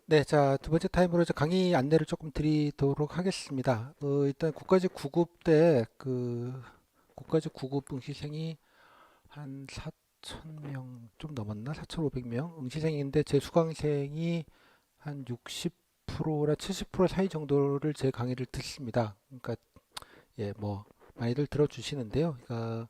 네, 자, 두 번째 타임으로 이제 강의 안내를 조금 드리도록 하겠습니다. 일단 국가직 9급 때 국가직 9급 응시생이 한 4,000명 좀 넘었나? 4,500명 응시생인데 제 수강생이 한 60%나 70% 사이 정도를 제 강의를 듣습니다. 그러니까 예, 뭐 많이들 들어주시는데요. 그러니까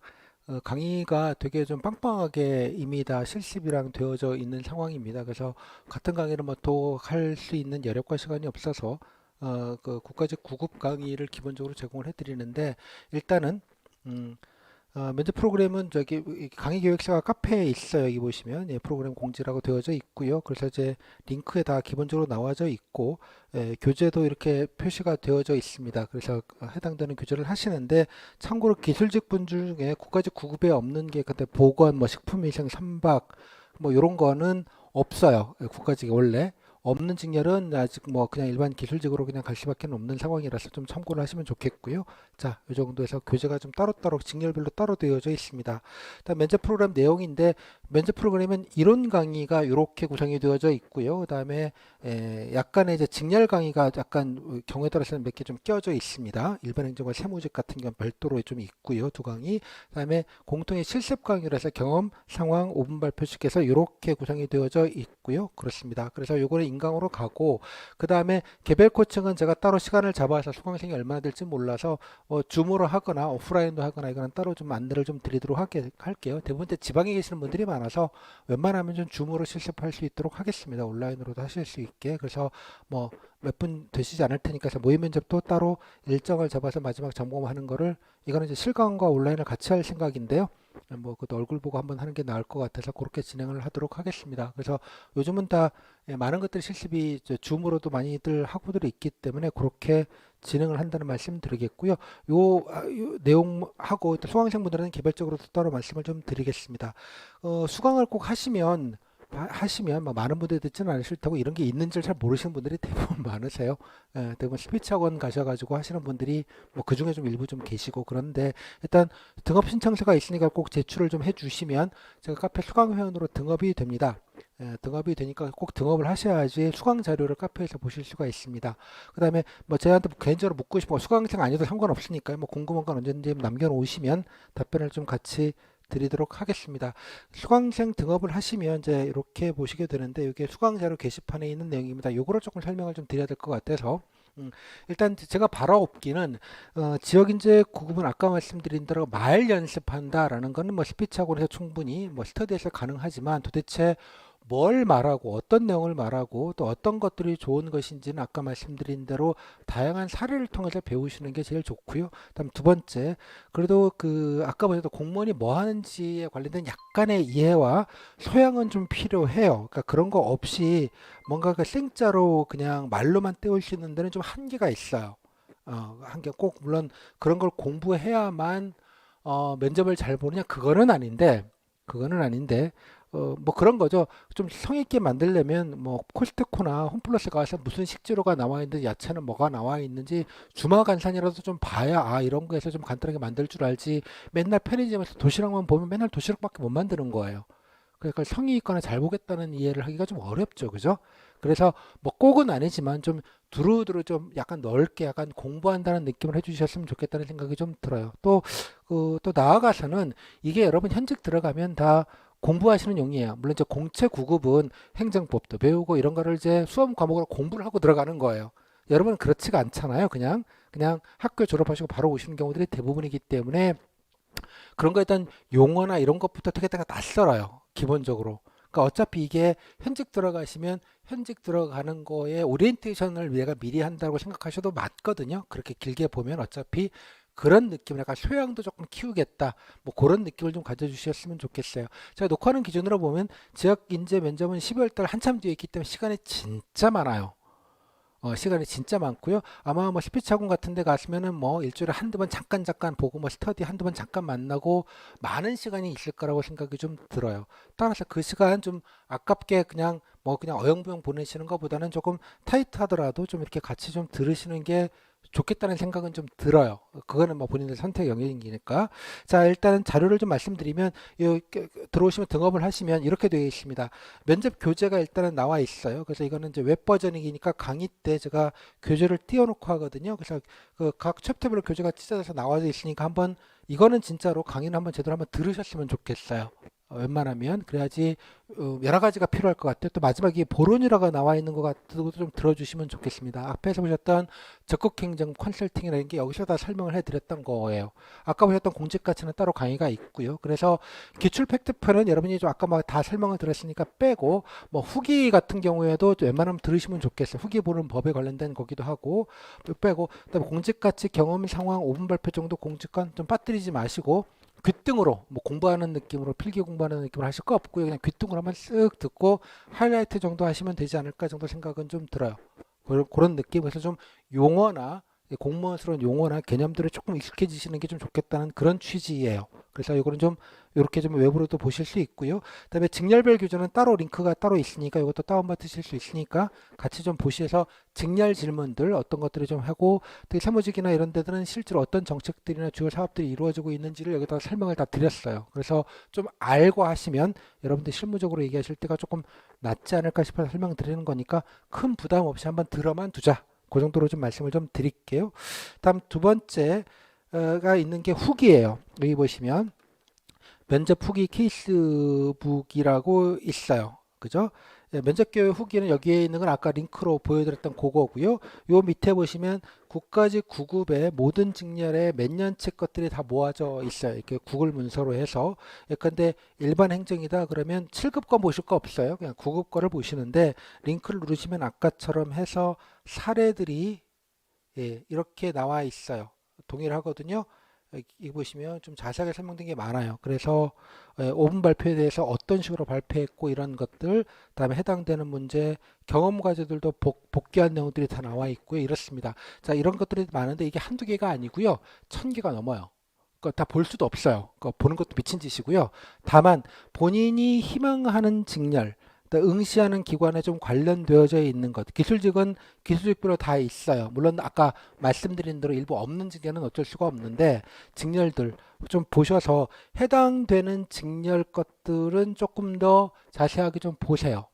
강의가 되게 좀 빵빵하게 이미 다 실습이랑 되어져 있는 상황입니다. 그래서 같은 강의를 뭐 또 할 수 있는 여력과 시간이 없어서 그 국가직 9급 강의를 기본적으로 제공을 해드리는데 일단은 음, 면접 프로그램은 저기 강의 기획서가 카페에 있어요. 여기 보시면 예, 프로그램 공지라고 되어져 있고요. 그래서 이제 링크에 다 기본적으로 나와져 있고 교재도 이렇게 표시가 되어져 있습니다. 그래서 해당되는 교재를 하시는데 참고로 기술직 분 중에 국가직 9급에 없는 게 근데 보건, 뭐 식품위생, 선박 뭐 이런 거는 없어요. 예, 국가직에 원래 없는 직렬은 아직 뭐 그냥 일반 기술직으로 그냥 갈 수밖에 없는 상황이라서 좀 참고를 하시면 좋겠고요. 자, 이 정도에서 교재가 좀 따로따로 직렬별로 따로 되어져 있습니다. 일단 면접 프로그램 내용인데 면접 프로그램은 이론 강의가 이렇게 구성이 되어져 있고요. 그다음에 약간의 이제 직렬 강의가 약간 경우에 따라서는 몇 개 좀 껴져 있습니다. 일반 행정과 세무직 같은 경우는 별도로 좀 있고요. 두 강의. 그다음에 공통의 실습 강의라서 경험, 상황, 5분 발표식 해서 이렇게 구성이 되어져 있고요. 그렇습니다. 그래서 요거는 인강으로 가고 그다음에 개별 코칭은 제가 따로 시간을 잡아서 수강생이 얼마나 될지 몰라서 줌으로 하거나 오프라인도 하거나 이거는 따로 좀 안내를 좀 드리도록 할게요. 대부분 지방에 계시는 분들이 많아서 웬만하면 좀 줌으로 실습할 수 있도록 하겠습니다. 온라인으로도 하실 수 있게. 그래서 뭐 몇 분 되시지 않을 테니까 그래서 모의 면접도 따로 일정을 잡아서 마지막 점검하는 거를 이거는 이제 실강과 온라인을 같이 할 생각인데요. 뭐 그것도 얼굴 보고 한번 하는 게 나을 것 같아서 그렇게 진행을 하도록 하겠습니다. 그래서 요즘은 다 많은 것들이 실습이 이제 줌으로도 많이들 하고들 있기 때문에 그렇게 진행을 한다는 말씀 드리겠고요. 요 내용하고 또 수강생분들은 개별적으로 따로 말씀을 좀 드리겠습니다. 수강을 꼭 하시면 뭐 많은 분들이 듣지는 않으실 테고 이런 게 있는지를 잘 모르시는 분들이 대부분 많으세요. 대부분 스피치 학원 가셔가지고 하시는 분들이 뭐 그중에 좀 일부 좀 계시고 그런데 일단 등업 신청서가 있으니까 꼭 제출을 좀 해주시면 제가 카페 수강 회원으로 등업이 됩니다. 등업이 되니까 꼭 등업을 하셔야지 수강 자료를 카페에서 보실 수가 있습니다. 그다음에 뭐 저한테 개인적으로 묻고 싶은 거 수강생 아니어도 상관없으니까요. 뭐 궁금한 건 언제든지 남겨놓으시면 답변을 좀 같이 드리도록 하겠습니다. 수강생 등업을 하시면 이제 이렇게 보시게 되는데 이게 수강 자료 게시판에 있는 내용입니다. 요거를 조금 설명을 좀 드려야 될 것 같아서 일단 제가 바라옵기는 지역 인재 구급은 아까 말씀드린 대로 말 연습한다라는 거는 뭐 스피치학원에서 충분히 뭐 스터디에서 가능하지만 도대체 뭘 말하고 어떤 내용을 말하고 또 어떤 것들이 좋은 것인지는 아까 말씀드린 대로 다양한 사례를 통해서 배우시는 게 제일 좋고요. 그다음 두 번째, 그래도 그 아까 보셔도 공무원이 뭐 하는지에 관련된 약간의 이해와 소양은 좀 필요해요. 그러니까 그런 거 없이 뭔가 그 생짜로 그냥 말로만 때울 수 있는 데는 좀 한계가 있어요. 한계 꼭 물론 그런 걸 공부해야만 면접을 잘 보느냐 그거는 아닌데 뭐 그런 거죠. 좀 성의있게 만들려면 뭐 코스트코나 홈플러스 가서 무슨 식재료가 나와 있는지 야채는 뭐가 나와 있는지 주마간산이라도 좀 봐야 이런 거에서 좀 간단하게 만들 줄 알지 맨날 편의점에서 도시락만 보면 맨날 도시락밖에 못 만드는 거예요. 그러니까 성의 있거나 잘 보겠다는 이해를 하기가 좀 어렵죠. 그죠? 그래서 뭐 꼭은 아니지만 좀 두루두루 좀 약간 넓게 약간 공부한다는 느낌을 해주셨으면 좋겠다는 생각이 좀 들어요. 또 나아가서는 이게 여러분 현직 들어가면 다 공부하시는 용이에요. 물론 이제 공채 9급은 행정법도 배우고 이런 거를 이제 수험 과목으로 공부를 하고 들어가는 거예요. 여러분은 그렇지가 않잖아요. 그냥 학교 졸업하시고 바로 오시는 경우들이 대부분이기 때문에 그런 거에 대한 용어나 이런 것부터 되게 다 낯설어요. 기본적으로. 그러니까 어차피 이게 현직 들어가시면 현직 들어가는 거에 오리엔테이션을 내가 미리 한다고 생각하셔도 맞거든요. 그렇게 길게 보면 어차피 그런 느낌을 약간 소양도 조금 키우겠다. 뭐 그런 느낌을 좀 가져주셨으면 좋겠어요. 제가 녹화하는 기준으로 보면 지역 인재 면접은 12월 달 한참 뒤에 있기 때문에 시간이 진짜 많아요. 시간이 진짜 많고요. 아마 뭐 스피치 학원 같은 데 갔으면은 뭐 일주일에 한두 번 잠깐 보고 뭐 스터디 한두 번 잠깐 만나고 많은 시간이 있을 거라고 생각이 좀 들어요. 따라서 그 시간 좀 아깝게 그냥 뭐 그냥 어영부영 보내시는 것보다는 조금 타이트하더라도 좀 이렇게 같이 좀 들으시는 게 좋겠다는 생각은 좀 들어요. 그거는 뭐 본인의 선택 영역이니까. 자, 일단은 자료를 좀 말씀드리면 들어오시면 등업을 하시면 이렇게 되어 있습니다. 면접 교재가 일단은 나와 있어요. 그래서 이거는 이제 웹 버전이니까 강의 때 제가 교재를 띄워놓고 하거든요. 그래서 그 각 챕터별로 교재가 찢어져서 나와 있으니까 한번 이거는 진짜로 강의는 한번 제대로 한번 들으셨으면 좋겠어요. 웬만하면 그래야지 여러 가지가 필요할 것 같아요. 또 마지막에 보론이라고 나와 있는 것 같은 것도 좀 들어주시면 좋겠습니다. 앞에서 보셨던 적극행정 컨설팅이라는 게 여기서 다 설명을 해드렸던 거예요. 아까 보셨던 공직가치는 따로 강의가 있고요. 그래서 기출 팩트편은 여러분이 좀 아까 막 다 설명을 들었으니까 빼고 뭐 후기 같은 경우에도 웬만하면 들으시면 좋겠어요. 후기 보는 법에 관련된 거기도 하고 빼고 그다음에 공직가치 경험 상황 5분 발표 정도 공직관 좀 빠뜨리지 마시고 귀등으로 뭐 공부하는 느낌으로 필기 공부하는 느낌으로 하실 거 없고요. 그냥 귀등으로 한번 쓱 듣고 하이라이트 정도 하시면 되지 않을까 정도 생각은 좀 들어요. 그런 느낌에서 좀 용어나 공무원스러운 용어나 개념들을 조금 익숙해지시는 게 좀 좋겠다는 그런 취지예요. 그래서 이거는 좀 이렇게 좀 외부로도 보실 수 있고요. 그다음에 직렬별 교재는 따로 링크가 따로 있으니까 이것도 다운받으실 수 있으니까 같이 좀 보시면서 직렬 질문들 어떤 것들을 좀 하고 특히 사무직이나 이런 데들은 실제로 어떤 정책들이나 주요 사업들이 이루어지고 있는지를 여기다가 설명을 다 드렸어요. 그래서 좀 알고 하시면 여러분들 실무적으로 얘기하실 때가 조금 낫지 않을까 싶어서 설명드리는 거니까 큰 부담 없이 한번 들어만 두자. 그 정도로 좀 말씀을 좀 드릴게요. 다음 두 번째가 있는 게 후기예요. 여기 보시면 면접 후기 케이스북이라고 있어요. 그죠? 예, 면접 교육 후기는 여기에 있는 건 아까 링크로 보여드렸던 그거고요. 요 밑에 보시면 국가직 9급의 모든 직렬에 몇 년치 것들이 다 모아져 있어요. 이렇게 구글 문서로 해서. 예컨대 일반 행정이다 그러면 7급 거 보실 거 없어요. 그냥 9급 거를 보시는데 링크를 누르시면 아까처럼 해서 사례들이 이렇게 나와 있어요. 동일하거든요. 여기 보시면 좀 자세하게 설명된 게 많아요. 그래서 5분 발표에 대해서 어떤 식으로 발표했고 이런 것들, 그다음에 해당되는 문제, 경험 과제들도 복귀한 내용들이 다 나와 있고요. 이렇습니다. 자, 이런 것들이 많은데 이게 한두 개가 아니고요. 1000개가 넘어요. 그거 다 볼 수도 없어요. 그거 보는 것도 미친 짓이고요. 다만 본인이 희망하는 직렬, 응시하는 기관에 좀 관련되어져 있는 것. 기술직은 기술직별로 다 있어요. 물론 아까 말씀드린 대로 일부 없는 직렬은 어쩔 수가 없는데 직렬들 좀 보셔서 해당되는 직렬 것들은 조금 더 자세하게 좀 보세요.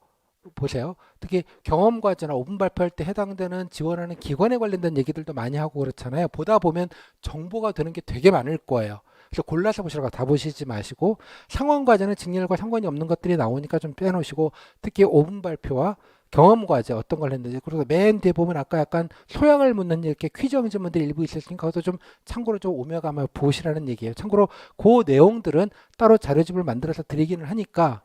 특히 경험 과제나 오분 발표할 때 해당되는 지원하는 기관에 관련된 얘기들도 많이 하고 그렇잖아요. 보다 보면 정보가 되는 게 되게 많을 거예요. 그래서 골라서 보시라고 다 보시지 마시고 상황 과제는 직렬과 상관이 없는 것들이 나오니까 좀 빼놓으시고 특히 오분 발표와 경험 과제 어떤 걸 했는지 그리고 맨 뒤에 보면 아까 약간 소양을 묻는 이렇게 퀴즈 질문들이 일부 있으니까 그것도 좀 참고로 좀 오며가며 보시라는 얘기예요. 참고로 그 내용들은 따로 자료집을 만들어서 드리기는 하니까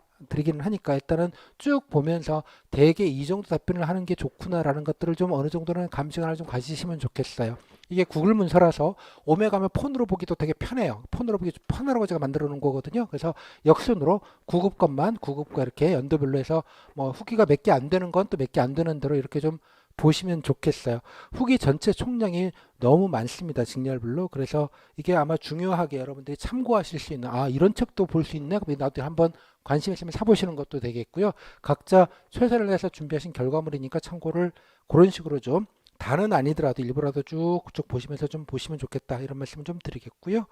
일단은 쭉 보면서 대개 이 정도 답변을 하는 게 좋구나라는 것들을 좀 어느 정도는 감시관을 좀 가지시면 좋겠어요. 이게 구글 문서라서 오메 가면 폰으로 보기도 되게 편해요. 폰으로 보기 편하라고 제가 만들어 놓은 거거든요. 그래서 역순으로 9급 것만 9급과 이렇게 연도별로 해서 뭐 후기가 몇 개 안 되는 건 또 몇 개 안 되는 대로 이렇게 좀 보시면 좋겠어요. 후기 전체 총량이 너무 많습니다. 직렬별로. 그래서 이게 아마 중요하게 여러분들이 참고하실 수 있는 이런 책도 볼 수 있네. 그럼 나도 한번 관심 있으면 사보시는 것도 되겠고요. 각자 최선을 해서 준비하신 결과물이니까 참고를 그런 식으로 좀 다는 아니더라도 일부라도 쭉쭉 보시면서 좀 보시면 좋겠다 이런 말씀을 좀 드리겠고요.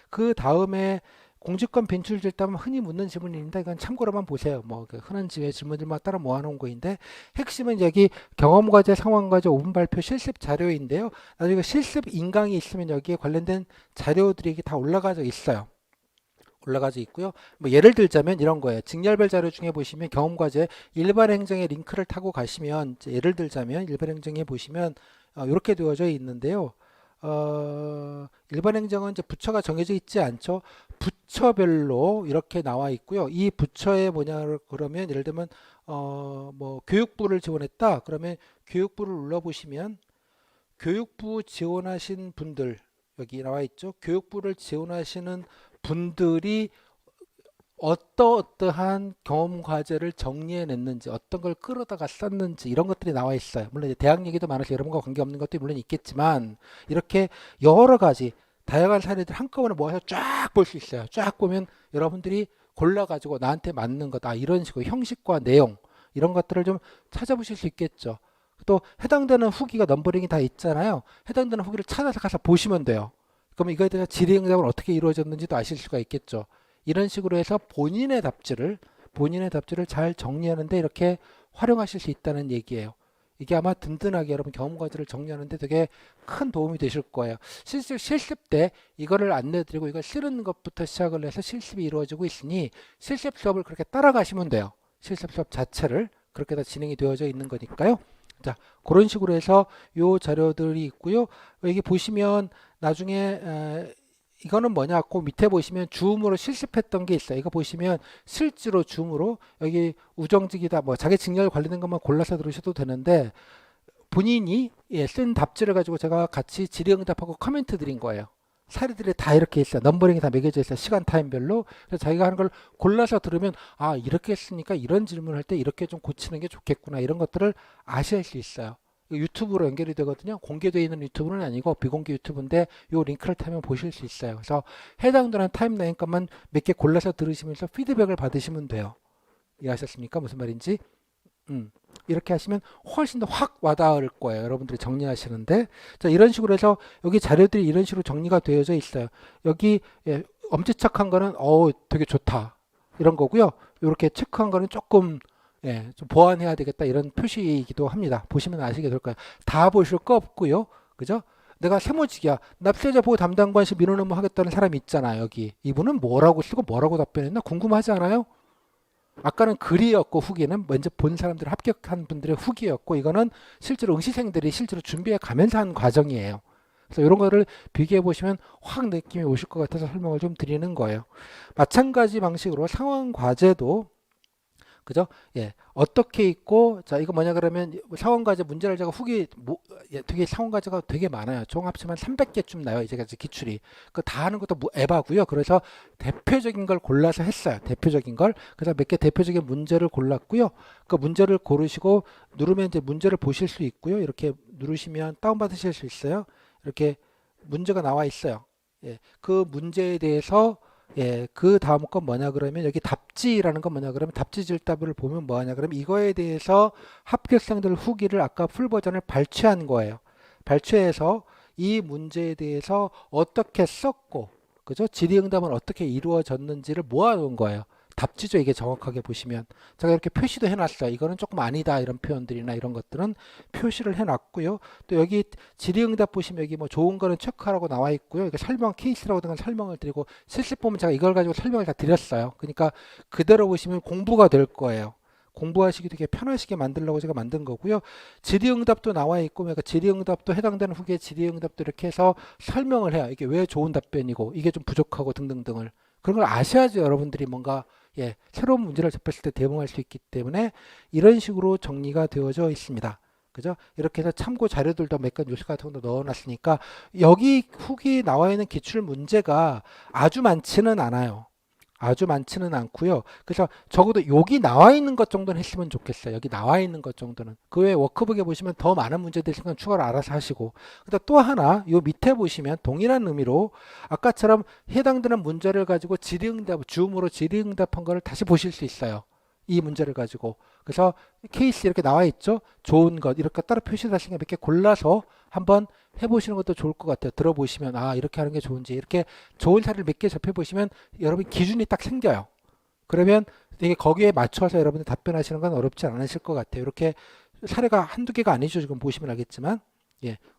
그 다음에 공직권 빈출 질담은 흔히 묻는 질문입니다. 이건 참고로만 보세요. 뭐그 흔한 지회 질문들만 따라 모아놓은 거인데 핵심은 여기 경험과제, 상황과제, 오분 발표 실습 자료인데요. 나중에 실습 인강이 있으면 여기에 관련된 자료들이 다 올라가져 있어요. 올라가져 있고요. 뭐 예를 들자면 이런 거예요. 직렬별 자료 중에 보시면 경험과제 일반 행정의 링크를 타고 가시면 예를 들자면 일반 행정에 보시면 이렇게 되어져 있는데요. 일반 행정은 이제 부처가 정해져 있지 않죠. 부처별로 이렇게 나와 있고요. 이 부처에 뭐냐 그러면 예를 들면 뭐 교육부를 지원했다. 그러면 교육부를 눌러보시면 교육부 지원하신 분들 여기 나와 있죠. 교육부를 지원하시는 분들이 어떠한 경험 과제를 정리해냈는지 어떤 걸 끌어다가 썼는지 이런 것들이 나와 있어요. 물론 이제 대학 얘기도 많아서 여러분과 관계없는 것도 물론 있겠지만 이렇게 여러 가지 다양한 사례들 한꺼번에 모아서 쫙 볼 수 있어요. 쫙 보면 여러분들이 골라가지고 나한테 맞는 것 이런 식으로 형식과 내용 이런 것들을 좀 찾아보실 수 있겠죠. 또 해당되는 후기가 넘버링이 다 있잖아요. 해당되는 후기를 찾아서 가서 보시면 돼요. 그럼 이거에 대해서 질의응답은 어떻게 이루어졌는지도 아실 수가 있겠죠. 이런 식으로 해서 본인의 답지를 잘 정리하는데 이렇게 활용하실 수 있다는 얘기예요. 이게 아마 든든하게 여러분 경험과제를 정리하는데 되게 큰 도움이 되실 거예요. 실습 때 이거를 안내드리고 이걸 쓰는 것부터 시작을 해서 실습이 이루어지고 있으니 실습 수업을 그렇게 따라가시면 돼요. 실습 수업 자체를 그렇게 다 진행이 되어져 있는 거니까요. 자, 그런 식으로 해서 요 자료들이 있고요. 여기 보시면 나중에 이거는 뭐냐고 밑에 보시면 줌으로 실습했던 게 있어요. 이거 보시면 실제로 줌으로 여기 우정직이다 뭐 자기 직렬 관련된 것만 골라서 들으셔도 되는데 본인이 쓴 답지를 가지고 제가 같이 질의응답하고 코멘트 드린 거예요. 사례들이 다 이렇게 있어요. 넘버링이 다 매겨져 있어요. 시간 타임별로. 그래서 자기가 하는 걸 골라서 들으면 아 이렇게 했으니까 이런 질문을 할 때 이렇게 좀 고치는 게 좋겠구나 이런 것들을 아실 수 있어요. 유튜브로 연결이 되거든요. 공개되어 있는 유튜브는 아니고 비공개 유튜브인데 이 링크를 타면 보실 수 있어요. 그래서 해당되는 타임라인 것만 몇 개 골라서 들으시면서 피드백을 받으시면 돼요. 이해하셨습니까? 무슨 말인지? 이렇게 하시면 훨씬 더 확 와닿을 거예요. 여러분들이 정리하시는데. 자, 이런 식으로 해서 여기 자료들이 이런 식으로 정리가 되어져 있어요. 여기 엄지척한 거는 되게 좋다. 이런 거고요. 이렇게 체크한 거는 조금 좀 보완해야 되겠다. 이런 표시이기도 합니다. 보시면 아시게 될 거예요. 다 보실 거 없고요. 그죠? 내가 세모직이야. 납세자 보호 담당관실 민원 업무 하겠다는 사람이 있잖아요. 여기. 이분은 뭐라고 쓰고 뭐라고 답변했나 궁금하지 않아요? 아까는 글이었고 후기는 먼저 본 사람들 합격한 분들의 후기였고 이거는 실제로 응시생들이 실제로 준비해 가면서 한 과정이에요. 그래서 이런 거를 비교해 보시면 확 느낌이 오실 것 같아서 설명을 좀 드리는 거예요. 마찬가지 방식으로 상황 과제도 그죠? 어떻게 있고, 자, 이거 뭐냐 그러면 상황과제 문제를 제가 되게 상황과제가 되게 많아요. 총 합치면 300개쯤 나요. 이제 기출이. 그 다 하는 것도 에바고요. 그래서 대표적인 걸 골라서 했어요. 대표적인 걸. 그래서 몇 개 대표적인 문제를 골랐고요. 그 문제를 고르시고 누르면 이제 문제를 보실 수 있고요. 이렇게 누르시면 다운받으실 수 있어요. 이렇게 문제가 나와 있어요. 그 문제에 대해서 그 다음 건 뭐냐 그러면 여기 답지라는 건 뭐냐 그러면 답지 질답을 보면 뭐하냐 그러면 이거에 대해서 합격생들 후기를 아까 풀 버전을 발췌한 거예요. 발췌해서 이 문제에 대해서 어떻게 썼고 그죠? 질의응답은 어떻게 이루어졌는지를 모아놓은 거예요. 답지죠. 이게 정확하게 보시면 제가 이렇게 표시도 해놨어요. 이거는 조금 아니다 이런 표현들이나 이런 것들은 표시를 해놨고요. 또 여기 질의응답 보시면 여기 뭐 좋은 거는 체크하라고 나와 있고요. 이게 설명 케이스라고 든 설명을 드리고 실습 보면 제가 이걸 가지고 설명을 다 드렸어요. 그러니까 그대로 보시면 공부가 될 거예요. 공부하시기 되게 편하시게 만들려고 제가 만든 거고요. 질의응답도 나와 있고, 그러니까 질의응답도 해당되는 후기에 질의응답도 이렇게 해서 설명을 해요. 이게 왜 좋은 답변이고, 이게 좀 부족하고 등등등을. 그런 걸 아셔야죠. 여러분들이 뭔가 새로운 문제를 접했을 때 대응할 수 있기 때문에 이런 식으로 정리가 되어져 있습니다. 그죠? 이렇게 해서 참고 자료들도 몇 가지 요소 같은 것도 넣어놨으니까 여기 후기 나와 있는 기출 문제가 아주 많지는 않아요. 아주 많지는 않고요. 그래서 적어도 여기 나와 있는 것 정도는 했으면 좋겠어요. 여기 나와 있는 것 정도는. 그 외에 워크북에 보시면 더 많은 문제들 있으면 추가로 알아서 하시고. 그다음 또 하나, 요 밑에 보시면 동일한 의미로 아까처럼 해당되는 문제를 가지고 줌으로 질의응답한 거를 다시 보실 수 있어요. 이 문제를 가지고. 그래서 케이스 이렇게 나와 있죠. 좋은 것 이렇게 따로 표시하신 거 몇 개 골라서 한번 해보시는 것도 좋을 것 같아요. 들어보시면 이렇게 하는 게 좋은지 이렇게 좋은 사례를 몇 개 접해보시면 여러분 기준이 딱 생겨요. 그러면 이게 거기에 맞춰서 여러분이 답변하시는 건 어렵지 않으실 것 같아요. 이렇게 사례가 한두 개가 아니죠. 지금 보시면 알겠지만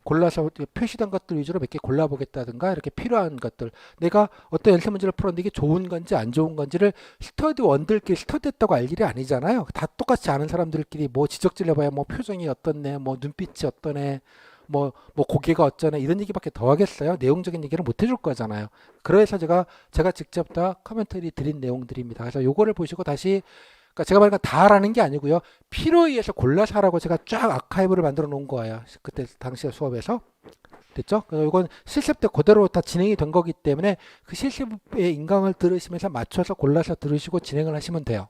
골라서 표시된 것들 위주로 몇 개 골라보겠다든가 이렇게 필요한 것들 내가 어떤 연습 문제를 풀었는데 이게 좋은 건지 안 좋은 건지를 스터디원들끼리 스터디했다고 알 일이 아니잖아요. 다 똑같이 아는 사람들끼리 뭐 지적질 해봐야 뭐 표정이 어떻네 뭐 눈빛이 어떠네 뭐 고개가 어쩌네 이런 얘기밖에 더 하겠어요. 내용적인 얘기를 못 해줄 거잖아요. 그래서 제가 직접 다 코멘터리 드린 내용들입니다. 그래서 요거를 보시고 다시 그러니까 제가 말한 다라는 게 아니고요. 필요에 의해서 골라서 하라고 제가 쫙 아카이브를 만들어 놓은 거예요. 그때 당시에 수업에서. 됐죠? 그래서 이건 실습 때 그대로 다 진행이 된 거기 때문에 그 실습의 인강을 들으시면서 맞춰서 골라서 들으시고 진행을 하시면 돼요.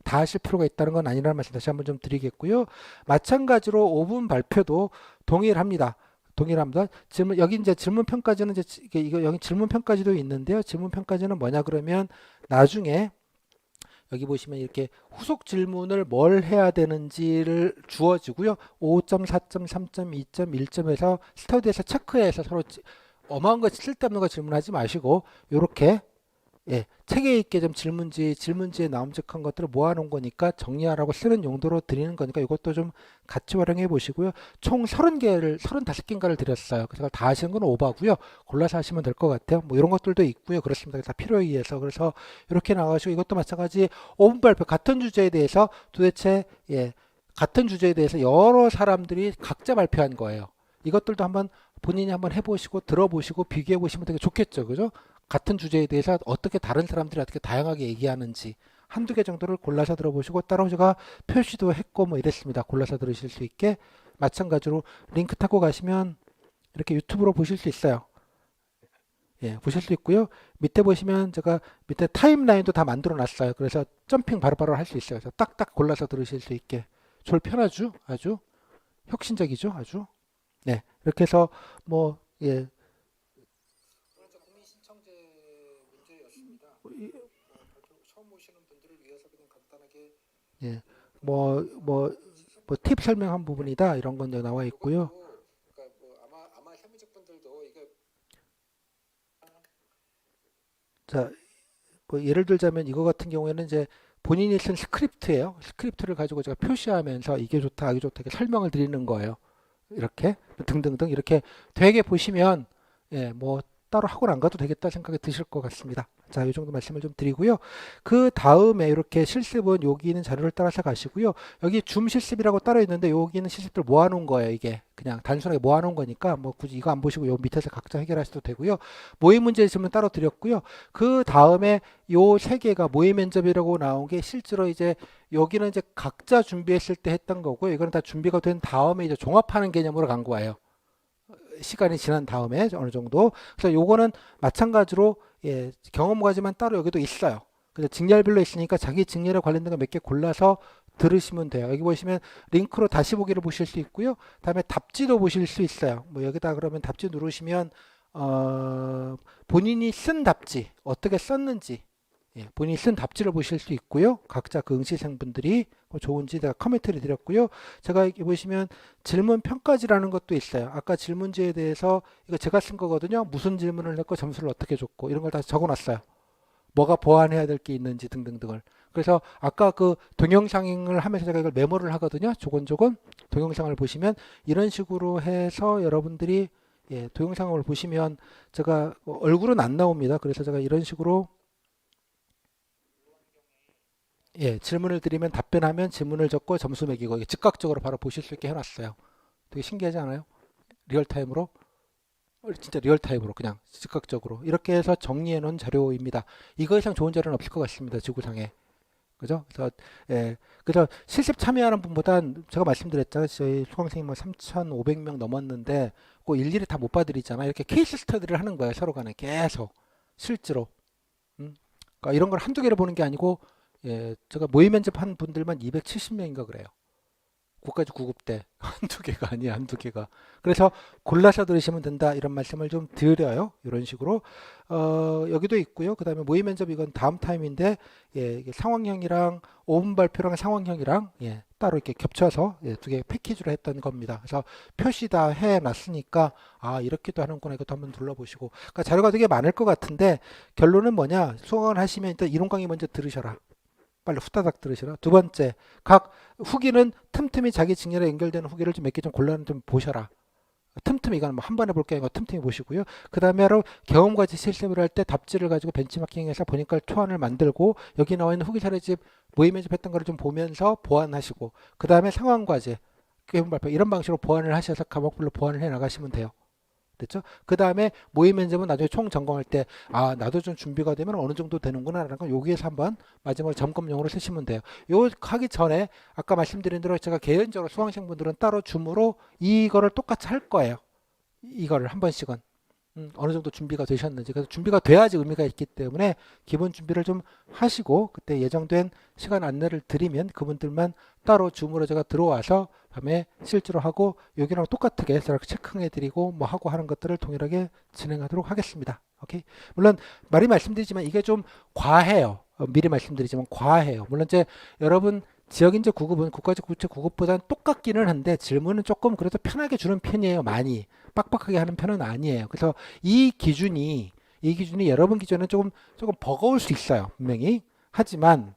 다 하실 필요가 있다는 건 아니라는 말씀 다시 한번 좀 드리겠고요. 마찬가지로 5분 발표도 동일합니다. 동일합니다. 여기 이제 질문편까지는 이거 여기 질문편까지도 있는데요. 질문편까지는 뭐냐 그러면 나중에 여기 보시면 이렇게 후속 질문을 뭘 해야 되는지를 주어지고요. 5.4점, 3점, 2점, 1점에서 스터디에서 체크해서 서로 어마어마한 거 쓸데없는 거 질문하지 마시고 요렇게 체계 있게 좀 질문지에 나옴직한 것들을 모아놓은 거니까 정리하라고 쓰는 용도로 드리는 거니까 이것도 좀 같이 활용해 보시고요. 총 35개인가를 드렸어요. 그래서 다 하시는 건 오바고요. 골라서 하시면 될 것 같아요. 뭐 이런 것들도 있고요. 그렇습니다. 다 필요에 의해서. 그래서 이렇게 나가시고 이것도 마찬가지 5분 발표 같은 주제에 대해서 도대체 같은 주제에 대해서 여러 사람들이 각자 발표한 거예요. 이것들도 한번 본인이 한번 해보시고 들어보시고 비교해 보시면 되게 좋겠죠. 그죠? 같은 주제에 대해서 어떻게 다른 사람들이 어떻게 다양하게 얘기하는지 한두 개 정도를 골라서 들어보시고 따로 제가 표시도 했고 뭐 이랬습니다. 골라서 들으실 수 있게 마찬가지로 링크 타고 가시면 이렇게 유튜브로 보실 수 있어요. 보실 수 있고요. 밑에 보시면 제가 밑에 타임라인도 다 만들어 놨어요. 그래서 점핑 바로바로 할 수 있어요. 그래서 딱딱 골라서 들으실 수 있게 졸 편하죠. 아주 혁신적이죠. 아주. 네. 이렇게 해서 뭐 국민신청제 문제였습니다. 처음 오시는 분들을 위해서 그냥 간단하게 팁 설명한 부분이다 이런 건 나와 있고요. 그러니까 뭐 아마 현미직 분들도 이게 자, 뭐 예를 들자면 이거 같은 경우에는 이제 본인이 쓴 스크립트예요. 스크립트를 가지고 제가 표시하면서 이게 좋다, 이게 좋다 이렇게 설명을 드리는 거예요. 이렇게 등등등 이렇게 되게 보시면 뭐 따로 학원 안 가도 되겠다 생각이 드실 것 같습니다. 자, 이 정도 말씀을 좀 드리고요. 그 다음에 이렇게 실습은 여기 있는 자료를 따라서 가시고요. 여기 줌 실습이라고 따로 있는데 여기 있는 실습들 모아놓은 거예요. 이게 그냥 단순하게 모아놓은 거니까 뭐 굳이 이거 안 보시고 요 밑에서 각자 해결하셔도 되고요. 모의 문제 있으면 따로 드렸고요. 그 다음에 요 세 개가 모의 면접이라고 나온 게 실제로 이제 여기는 이제 각자 준비했을 때 했던 거고요. 이거는 다 준비가 된 다음에 이제 종합하는 개념으로 간 거예요. 시간이 지난 다음에 어느 정도. 그래서 요거는 마찬가지로 경험과지만 따로 여기도 있어요. 그래서 직렬별로 있으니까 자기 직렬에 관련된 거 몇 개 골라서 들으시면 돼요. 여기 보시면 링크로 다시 보기를 보실 수 있고요. 다음에 답지도 보실 수 있어요. 뭐 여기다 그러면 답지 누르시면 본인이 쓴 답지 어떻게 썼는지 본인이 쓴 답지를 보실 수 있고요. 각자 그 응시생분들이 좋은지 제가 커멘트를 드렸고요. 제가 여기 보시면 질문 평가지라는 것도 있어요. 아까 질문지에 대해서 이거 제가 쓴 거거든요. 무슨 질문을 했고 점수를 어떻게 줬고 이런 걸 다 적어놨어요. 뭐가 보완해야 될 게 있는지 등등등을. 그래서 아까 그 동영상을 하면서 제가 이걸 메모를 하거든요. 조곤조곤 동영상을 보시면 이런 식으로 해서 여러분들이 동영상을 보시면 제가 얼굴은 안 나옵니다. 그래서 제가 이런 식으로 질문을 드리면 답변하면 질문을 적고 점수 매기고 이게 즉각적으로 바로 보실 수 있게 해놨어요. 되게 신기하지 않아요? 리얼타임으로? 진짜 리얼타임으로 그냥 즉각적으로 이렇게 해서 정리해 놓은 자료입니다. 이거 이상 좋은 자료는 없을 것 같습니다. 지구상에. 그죠? 그래서 실습 참여하는 분보단 제가 말씀드렸잖아요. 저희 수강생이 뭐 3,500명 넘었는데 그 일일이 다 못 봐드리잖아요. 이렇게 케이스 스터디를 하는 거예요. 서로 간에 계속 실제로. 그러니까 이런 걸 한두 개를 보는 게 아니고 제가 모의 면접한 분들만 270명인가 그래요. 국가직 9급 때 한두 개가 아니에요. 한두 개가. 그래서 골라서 들으시면 된다 이런 말씀을 좀 드려요. 이런 식으로 여기도 있고요. 그 다음에 모의 면접 이건 다음 타임인데 이게 상황형이랑 5분 발표랑 상황형이랑 따로 이렇게 겹쳐서 두 개 패키지로 했던 겁니다. 그래서 표시 다 해놨으니까 아 이렇게도 하는구나 이것도 한번 둘러보시고 그러니까 자료가 되게 많을 것 같은데 결론은 뭐냐 수강을 하시면 일단 이론 강의 먼저 들으셔라. 빨리 후다닥 들으시라. 두 번째, 각 후기는 틈틈이 자기 직렬에 연결되는 후기를 좀 몇 개 좀 골라 좀 보셔라. 틈틈이 이건 뭐 한 번에 볼 게 아니고 틈틈이 보시고요. 그 다음에 하루 경험과지 실습을 할 때 답지를 가지고 벤치마킹해서 보니까 초안을 만들고 여기 나와 있는 후기 사례집 모의 면접했던 거를 좀 보면서 보완하시고 그 다음에 상황과제, 교훈 발표 이런 방식으로 보완을 하셔서 과목별로 보완을 해 나가시면 돼요. 됐죠? 그 다음에 모의 면접은 나중에 총 점검할 때, 아, 나도 좀 준비가 되면 어느 정도 되는구나, 라는 건 여기에서 한번 마지막으로 점검용으로 쓰시면 돼요. 요 하기 전에, 아까 말씀드린 대로 제가 개인적으로 수강생분들은 따로 줌으로 이거를 똑같이 할 거예요. 이거를 한 번씩은. 어느 정도 준비가 되셨는지. 그래서 준비가 돼야지 의미가 있기 때문에 기본 준비를 좀 하시고, 그때 예정된 시간 안내를 드리면 그분들만 따로 줌으로 제가 들어와서 다음에 실제로 하고 여기랑 똑같게 체크해 드리고 뭐 하고 하는 것들을 동일하게 진행하도록 하겠습니다. 오케이. 물론 말씀드리지만 이게 좀 과해요. 미리 말씀드리지만 과해요. 물론 이제 여러분 지역인재 9급은 국가직 국제 9급보다는 똑같기는 한데 질문은 조금 그래도 편하게 주는 편이에요. 많이 빡빡하게 하는 편은 아니에요. 그래서 이 기준이 여러분 기준은 조금 버거울 수 있어요. 분명히. 하지만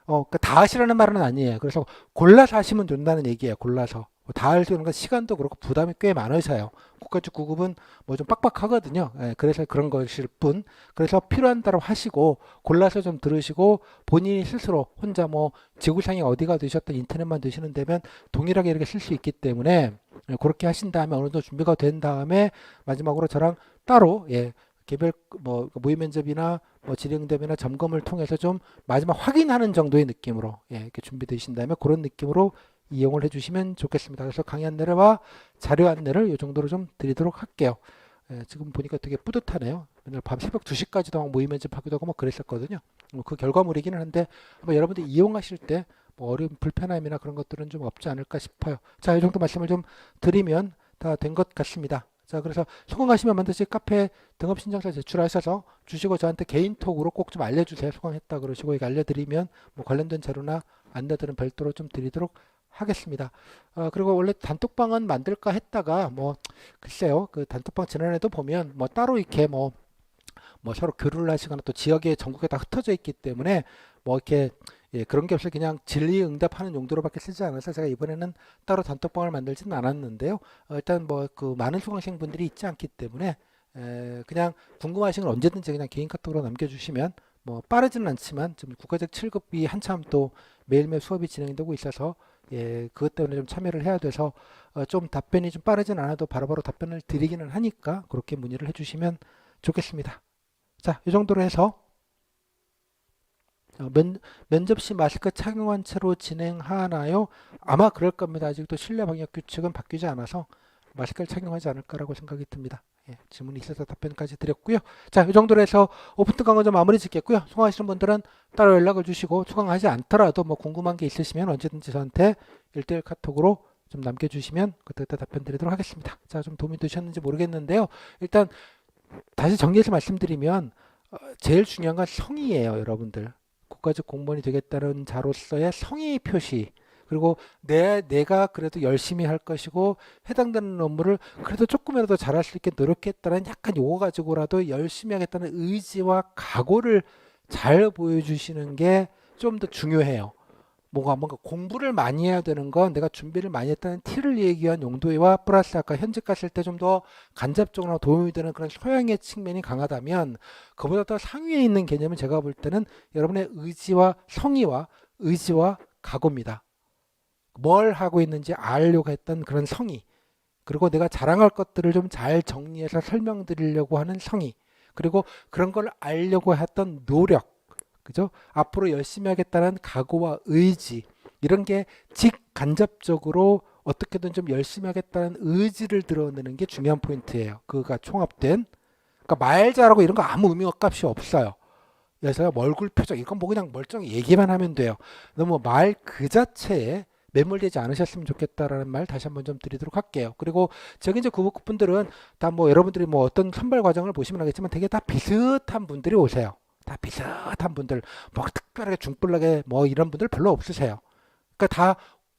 그러니까 다 하시라는 말은 아니에요. 그래서 골라서 하시면 된다는 얘기예요. 골라서. 다 할 수 있는 건 시간도 그렇고 부담이 꽤 많으셔요. 국가직 9급은 뭐 좀 빡빡하거든요. 예, 그래서 그런 것일 뿐. 그래서 필요한 대로 하시고 골라서 좀 들으시고 본인이 스스로 혼자 뭐 지구상에 어디가 되셨든 인터넷만 되시는 데면 동일하게 이렇게 쓸 수 있기 때문에 그렇게 하신 다음에 어느 정도 준비가 된 다음에 마지막으로 저랑 따로 개별 뭐 모의 면접이나 뭐 질의응답이나 점검을 통해서 좀 마지막 확인하는 정도의 느낌으로 이렇게 준비되신 다음에 그런 느낌으로 이용을 해주시면 좋겠습니다. 그래서 강의 안내와 자료 안내를 이 정도로 좀 드리도록 할게요. 지금 보니까 되게 뿌듯하네요. 맨날 밤 새벽 2시까지도 막 모의 면접하기도 하고 막 그랬었거든요. 그 결과물이기는 한데 아마 여러분들 이용하실 때 뭐 어려운 불편함이나 그런 것들은 좀 없지 않을까 싶어요. 자, 이 정도 말씀을 좀 드리면 다 된 것 같습니다. 자, 그래서 소강하시면 반드시 카페 등업 신청서 제출하셔서 주시고 저한테 개인톡으로 꼭 좀 알려주세요. 소강했다 그러시고 이거 알려드리면 뭐 관련된 자료나 안내들은 별도로 좀 드리도록 하겠습니다. 그리고 원래 단톡방은 만들까 했다가 뭐 글쎄요, 그 단톡방 지난해도 보면 뭐 따로 이렇게 뭐 서로 교류를 하시거나 또 지역에 전국에 다 흩어져 있기 때문에 뭐 이렇게 그런 게 없이 그냥 질의응답하는 용도로밖에 쓰지 않아서 제가 이번에는 따로 단톡방을 만들지는 않았는데요. 일단 뭐 그 많은 수강생분들이 있지 않기 때문에 그냥 궁금하신 건 언제든지 그냥 개인 카톡으로 남겨주시면 뭐 빠르지는 않지만 좀 국가적 7급이 한참 또 매일매일 수업이 진행되고 있어서 그것 때문에 좀 참여를 해야 돼서 좀 답변이 좀 빠르진 않아도 바로바로 답변을 드리기는 하니까 그렇게 문의를 해주시면 좋겠습니다. 자, 이 정도로 해서 면접 시 마스크 착용한 채로 진행하나요? 아마 그럴 겁니다. 아직도 실내 방역 규칙은 바뀌지 않아서 마스크를 착용하지 않을까라고 생각이 듭니다. 질문이 있어서 답변까지 드렸고요. 자, 이 정도로 해서 오픈트 강의 좀 마무리 짓겠고요. 수강하시는 분들은 따로 연락을 주시고 수강하지 않더라도 뭐 궁금한 게 있으시면 언제든지 저한테 1대1 카톡으로 좀 남겨주시면 그때 답변 드리도록 하겠습니다. 자, 좀 도움이 되셨는지 모르겠는데요. 일단 다시 정리해서 말씀드리면 제일 중요한 건 성의예요, 여러분들. 국가직 공무원이 되겠다는 자로서의 성의 표시. 그리고 내가 그래도 열심히 할 것이고 해당되는 업무를 그래도 조금이라도 잘할 수 있게 노력했다는 약간 요거 가지고라도 열심히 하겠다는 의지와 각오를 잘 보여주시는 게 좀 더 중요해요. 뭔가 공부를 많이 해야 되는 건 내가 준비를 많이 했다는 티를 내기 위한 용도와 플러스 아까 현직 갔을 때 좀 더 간접적으로 도움이 되는 그런 소양의 측면이 강하다면 그보다 더 상위에 있는 개념은 제가 볼 때는 여러분의 의지와 성의와 의지와 각오입니다. 뭘 하고 있는지 알려고 했던 그런 성의, 그리고 내가 자랑할 것들을 좀 잘 정리해서 설명드리려고 하는 성의, 그리고 그런 걸 알려고 했던 노력, 그죠? 앞으로 열심히 하겠다는 각오와 의지, 이런 게 직간접적으로 어떻게든 좀 열심히 하겠다는 의지를 드러내는 게 중요한 포인트예요. 그가 총합된. 그러니까 말 잘하고 이런 거 아무 의미값이 없어요. 그래서 얼굴 표정 이건 뭐 그냥 멀쩡히 얘기만 하면 돼요. 너무 말 그 자체에 매몰되지 않으셨으면 좋겠다라는 말 다시 한번 좀 드리도록 할게요. 그리고 저기 이제 구급분들은 다 뭐 여러분들이 뭐 어떤 선발 과정을 보시면 알겠지만 되게 다 비슷한 분들이 오세요. 다 비슷한 분들, 뭐 특별하게 중불나게 뭐 이런 분들 별로 없으세요. 그러니까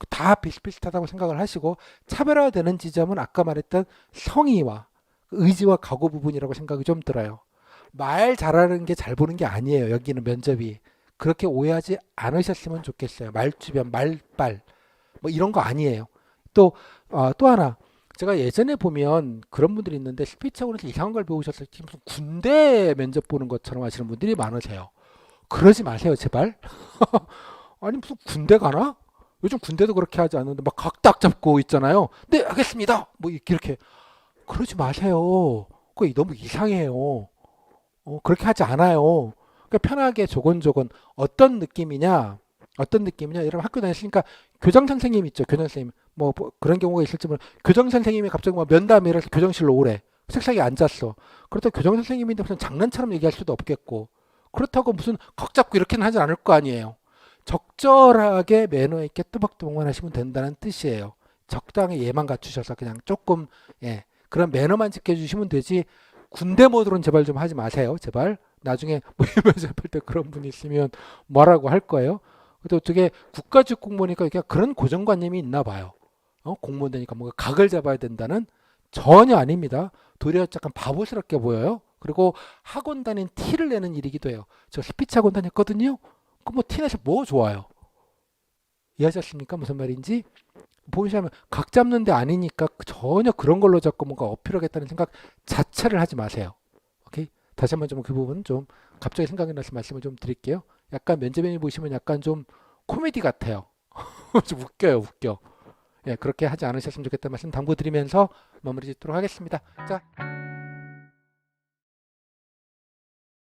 다 비슷비슷하다고 생각을 하시고 차별화되는 지점은 아까 말했던 성의와 의지와 각오 부분이라고 생각이 좀 들어요. 말 잘하는 게 잘 보는 게 아니에요. 여기는 면접이. 그렇게 오해하지 않으셨으면 좋겠어요. 말주변, 말빨 뭐 이런 거 아니에요. 또 하나 제가 예전에 보면 그런 분들이 있는데 스피치학원에서 이상한 걸 배우셨을 때 무슨 군대 면접 보는 것처럼 하시는 분들이 많으세요. 그러지 마세요, 제발. 아니 무슨 군대 가나? 요즘 군대도 그렇게 하지 않는데 막 각딱 잡고 있잖아요. 네, 하겠습니다. 뭐 이렇게 그러지 마세요. 그거 너무 이상해요. 그렇게 하지 않아요. 그러니까 편하게 조곤조곤 어떤 느낌이냐 여러분 학교 다녔으니까 교장 선생님 있죠. 교장 선생님 뭐 그런 경우가 있을지 모르 교장 선생님이 갑자기 막 면담이라서 교정실로 오래 책상에 앉았어. 그렇다고 교장 선생님인데 무슨 장난처럼 얘기할 수도 없겠고 그렇다고 무슨 각 잡고 이렇게는 하지 않을 거 아니에요. 적절하게 매너 있게 뜨박뜨박만 하시면 된다는 뜻이에요. 적당히 예만 갖추셔서 그냥 조금 그런 매너만 지켜주시면 되지 군대 모드로는 제발 좀 하지 마세요. 제발 나중에 모의고사 볼 때 그런 분이 있으면 뭐라고 할 거예요? 근데 어떻게 국가직 공무원이니까 이게 그런 고정관념이 있나 봐요. 공무원 되니까 뭔가 각을 잡아야 된다는 전혀 아닙니다. 도리어 약간 바보스럽게 보여요. 그리고 학원 다닌 티를 내는 일이기도 해요. 저 스피치 학원 다녔거든요. 그 뭐 티내서 뭐 좋아요? 이해하셨습니까? 무슨 말인지? 보시면 각 잡는 데 아니니까 전혀 그런 걸로 잡고 뭔가 어필하겠다는 생각 자체를 하지 마세요. 오케이? 다시 한번 좀 그 부분 좀 갑자기 생각이 나서 말씀을 좀 드릴게요. 약간 면접관이 보시면 약간 좀 코미디 같아요. 좀 웃겨요, 웃겨. 예, 그렇게 하지 않으셨으면 좋겠다는 말씀 당부드리면서 마무리 짓도록 하겠습니다. 자,